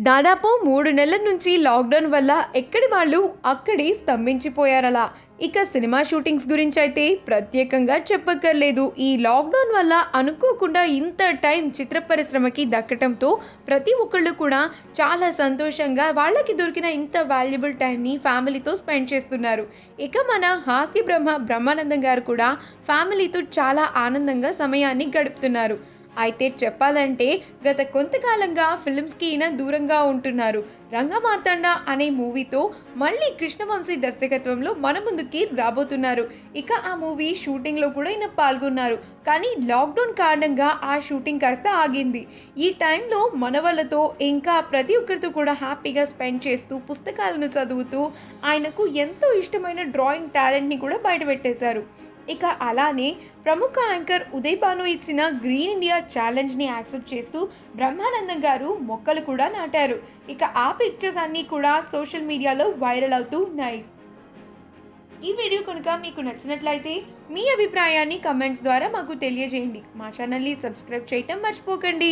దాదాపు 3 నెలల నుంచి లాక్‌డౌన్ వల్ల ఎక్కడి వాళ్ళు అక్కడే స్తంభించిపోయారలా. ఇక సినిమా షూటింగ్స్ గురించైతే ప్రత్యేకంగా చెప్పక్కర్లేదు. ఈ లాక్‌డౌన్ వల్ల అనుకోకుండా ఇంత టైం చిత్ర పరిశ్రమకి దక్కటంతో ప్రతి ఒక్కళ్ళు కూడా చాలా సంతోషంగా వాళ్ళకి దొరికిన ఇంత వాల్యుబుల్ టైంని ఫ్యామిలీతో స్పెండ్ చేస్తున్నారు. ఇక మన హాస్య బ్రహ్మానందం గారు కూడా ఫ్యామిలీతో చాలా ఆనందంగా సమయాన్ని గడుపుతున్నారు. అయితే చెప్పాలంటే గత కొంతకాలంగా ఫిల్మ్స్‌కి ఈయన దూరంగా ఉంటున్నారు. 'రంగమార్తాండ' అనే మూవీతో మళ్ళీ కృష్ణవంశీ దర్శకత్వంలో మన ముందుకి రాబోతున్నారు. ఇక ఆ మూవీ షూటింగ్‌లో కూడా ఈయన పాల్గొన్నారు. కానీ లాక్‌డౌన్ కారణంగా ఆ షూటింగ్ కాస్త ఆగింది. ఈ టైంలో మనవళ్ళతో ఇంకా ప్రతి ఒక్కరితో కూడా హ్యాపీగా స్పెండ్ చేస్తూ, పుస్తకాలను చదువుతూ, ఆయనకు ఎంతో ఇష్టమైన డ్రాయింగ్ టాలెంట్‌ని కూడా బయటపెట్టేశారు. ఇక అలానే ప్రముఖ యాంకర్ ఉదయ్ భాను ఇచ్చిన గ్రీన్ ఇండియా ఛాలెంజ్‌ని యాక్సెప్ట్ చేస్తూ బ్రహ్మానందం గారు మొక్కలు కూడా నాటారు. ఇక ఆ పిక్చర్స్ అన్నీ కూడా సోషల్ మీడియాలో వైరల్ అవుతూ ఉన్నాయి. ఈ వీడియో కనుక మీకు నచ్చినట్లయితే మీ అభిప్రాయాన్ని కమెంట్స్ ద్వారా మాకు తెలియజేయండి. మా ఛానల్‌ని సబ్స్క్రైబ్ చేయటం మర్చిపోకండి.